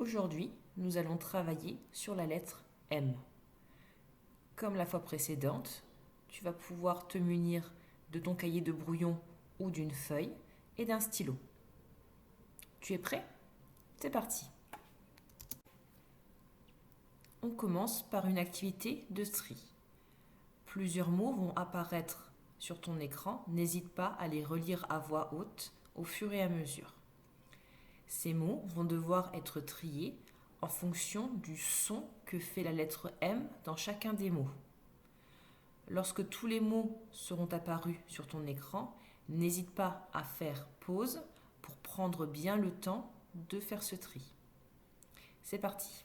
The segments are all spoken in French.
Aujourd'hui, nous allons travailler sur la lettre M. Comme la fois précédente, tu vas pouvoir te munir de ton cahier de brouillon ou d'une feuille et d'un stylo. Tu es prêt? C'est parti. On commence par une activité de tri. Plusieurs mots vont apparaître sur ton écran. N'hésite pas à les relire à voix haute au fur et à mesure. Ces mots vont devoir être triés en fonction du son que fait la lettre M dans chacun des mots. Lorsque tous les mots seront apparus sur ton écran, n'hésite pas à faire pause pour prendre bien le temps de faire ce tri. C'est parti.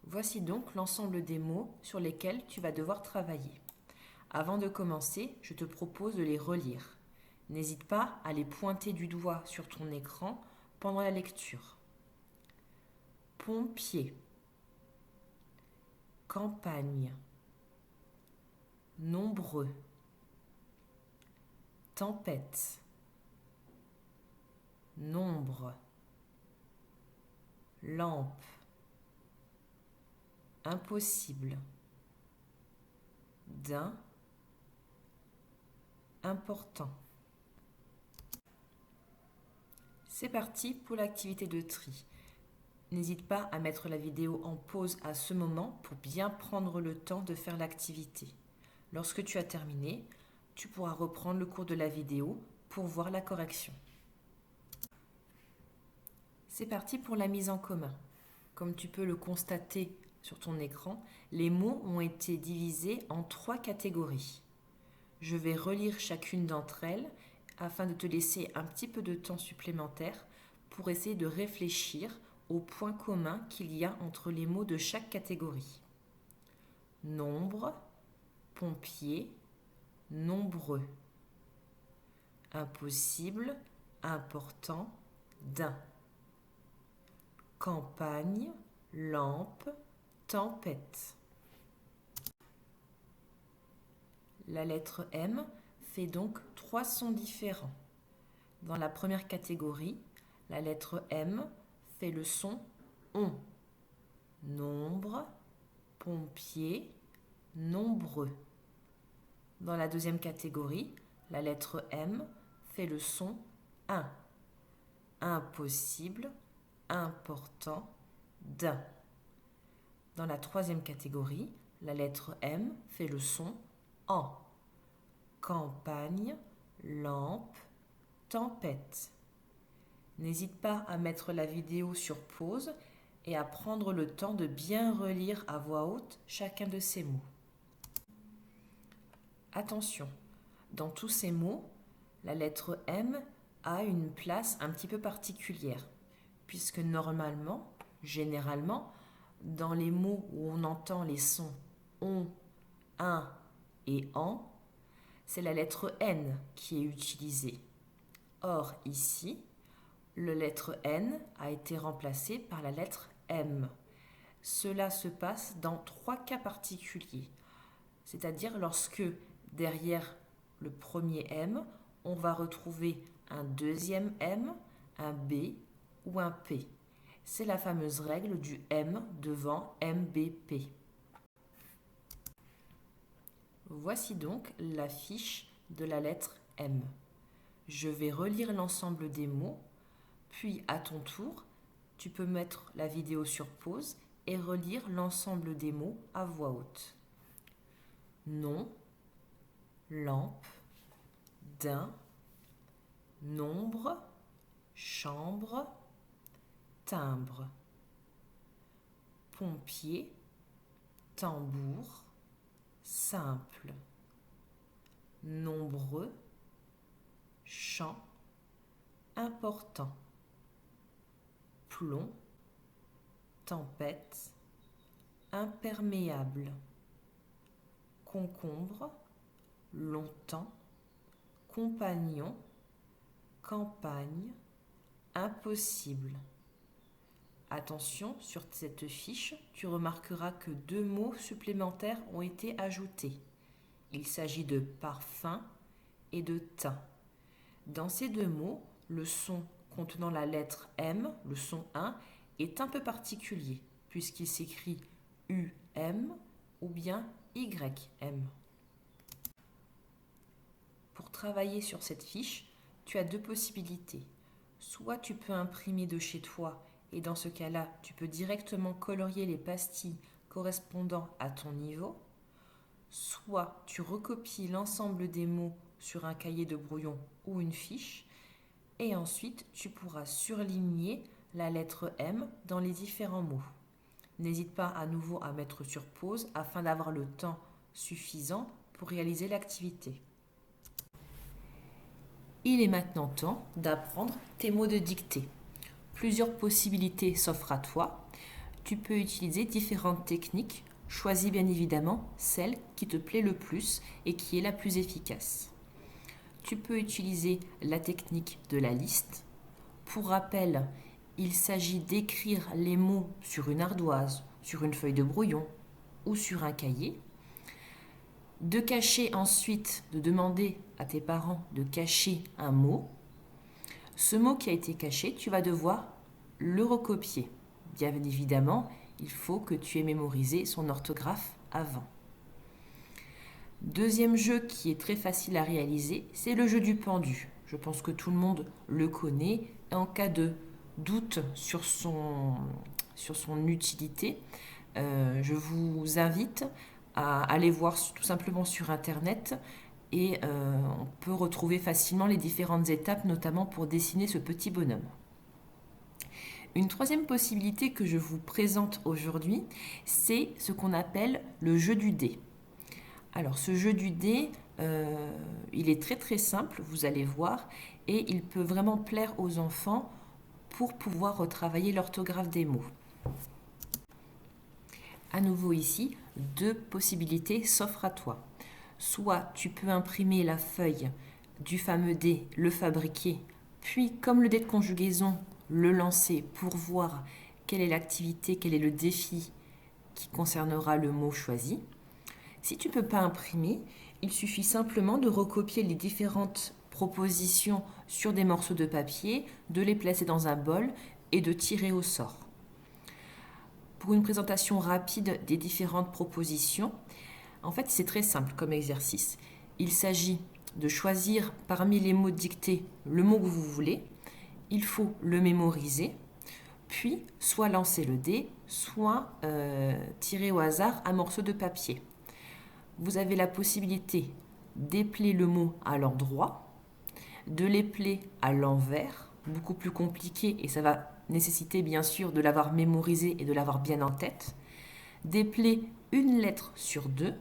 Voici donc l'ensemble des mots sur lesquels tu vas devoir travailler. Avant de commencer, je te propose de les relire. N'hésite pas à les pointer du doigt sur ton écran pendant la lecture. Pompier, campagne, nombreux, tempête, nombre, lampe, impossible, d'un, important. C'est parti pour l'activité de tri. N'hésite pas à mettre la vidéo en pause à ce moment pour bien prendre le temps de faire l'activité. Lorsque tu as terminé, tu pourras reprendre le cours de la vidéo pour voir la correction. C'est parti pour la mise en commun. Comme tu peux le constater sur ton écran, les mots ont été divisés en 3 catégories. Je vais relire chacune d'entre elles afin de te laisser un petit peu de temps supplémentaire pour essayer de réfléchir aux points communs qu'il y a entre les mots de chaque catégorie. Nombre, pompier, nombreux. Impossible, important, d'un. Campagne, lampe, tempête. La lettre M fait donc 3 sons différents. Dans la première catégorie, la lettre M fait le son ON. Nombre, pompier, nombreux. Dans la deuxième catégorie, la lettre M fait le son 1. Impossible, important, d'un. Dans la troisième catégorie, la lettre M fait le son AN. Campagne, lampe, tempête. N'hésite pas à mettre la vidéo sur pause et à prendre le temps de bien relire à voix haute chacun de ces mots. Attention, dans tous ces mots, la lettre M a une place un petit peu particulière, puisque normalement, généralement, dans les mots où on entend les sons on, un et en, c'est la lettre N qui est utilisée. Or, ici, la lettre N a été remplacée par la lettre M. Cela se passe dans 3 cas particuliers, c'est-à-dire lorsque derrière le premier M, on va retrouver un deuxième M, un B ou un P. C'est la fameuse règle du M devant MBP. Voici donc la fiche de la lettre M. Je vais relire l'ensemble des mots, puis à ton tour, tu peux mettre la vidéo sur pause et relire l'ensemble des mots à voix haute. Nom, lampe, d'un, nombre, chambre, timbre. Pompier, tambour, simple, nombreux, chant, important, plomb, tempête, imperméable, concombre, longtemps, compagnon, campagne, impossible. Attention, sur cette fiche, tu remarqueras que 2 mots supplémentaires ont été ajoutés. Il s'agit de parfum et de teint. Dans ces 2 mots, le son contenant la lettre M, le son 1, est un peu particulier, puisqu'il s'écrit UM ou bien YM. Pour travailler sur cette fiche, tu as 2 possibilités. Soit tu peux imprimer de chez toi, et dans ce cas-là, tu peux directement colorier les pastilles correspondant à ton niveau. Soit tu recopies l'ensemble des mots sur un cahier de brouillon ou une fiche, et ensuite tu pourras surligner la lettre M dans les différents mots. N'hésite pas à nouveau à mettre sur pause afin d'avoir le temps suffisant pour réaliser l'activité. Il est maintenant temps d'apprendre tes mots de dictée. Plusieurs possibilités s'offrent à toi. Tu peux utiliser différentes techniques. Choisis bien évidemment celle qui te plaît le plus et qui est la plus efficace. Tu peux utiliser la technique de la liste. Pour rappel, il s'agit d'écrire les mots sur une ardoise, sur une feuille de brouillon ou sur un cahier. De cacher ensuite, de demander à tes parents de cacher un mot. Ce mot qui a été caché, tu vas devoir le recopier. Bien évidemment, il faut que tu aies mémorisé son orthographe avant. Deuxième jeu qui est très facile à réaliser, c'est le jeu du pendu. Je pense que tout le monde le connaît. En cas de doute sur son utilité, je vous invite à aller voir tout simplement sur Internet et on peut retrouver facilement les différentes étapes, notamment pour dessiner ce petit bonhomme. Une troisième possibilité que je vous présente aujourd'hui, c'est ce qu'on appelle le jeu du dé. Alors ce jeu du dé, il est très très simple, vous allez voir, et il peut vraiment plaire aux enfants pour pouvoir retravailler l'orthographe des mots. À nouveau ici, 2 possibilités s'offrent à toi. Soit tu peux imprimer la feuille du fameux dé, le fabriquer, puis comme le dé de conjugaison, le lancer pour voir quelle est l'activité, quel est le défi qui concernera le mot choisi. Si tu ne peux pas imprimer, il suffit simplement de recopier les différentes propositions sur des morceaux de papier, de les placer dans un bol et de tirer au sort. Pour une présentation rapide des différentes propositions, en fait, c'est très simple comme exercice. Il s'agit de choisir parmi les mots dictés le mot que vous voulez. Il faut le mémoriser, puis soit lancer le dé, soit tirer au hasard un morceau de papier. Vous avez la possibilité d'épeler le mot à l'endroit, de l'épeler à l'envers, beaucoup plus compliqué et ça va nécessiter bien sûr de l'avoir mémorisé et de l'avoir bien en tête, d'épeler une lettre sur 2,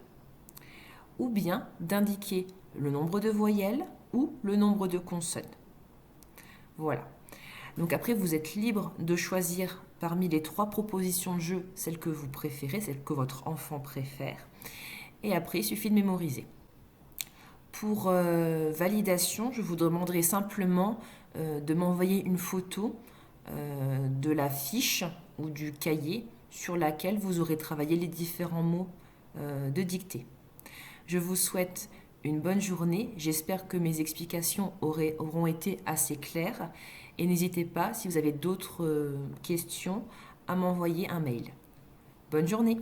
ou bien d'indiquer le nombre de voyelles ou le nombre de consonnes. Voilà. Donc après, vous êtes libre de choisir parmi les 3 propositions de jeu celle que vous préférez, celle que votre enfant préfère. Et après, il suffit de mémoriser. Pour validation, je vous demanderai simplement de m'envoyer une photo de la fiche ou du cahier sur laquelle vous aurez travaillé les différents mots de dictée. Je vous souhaite une bonne journée. J'espère que mes explications auront été assez claires. Et n'hésitez pas, si vous avez d'autres questions, à m'envoyer un mail. Bonne journée!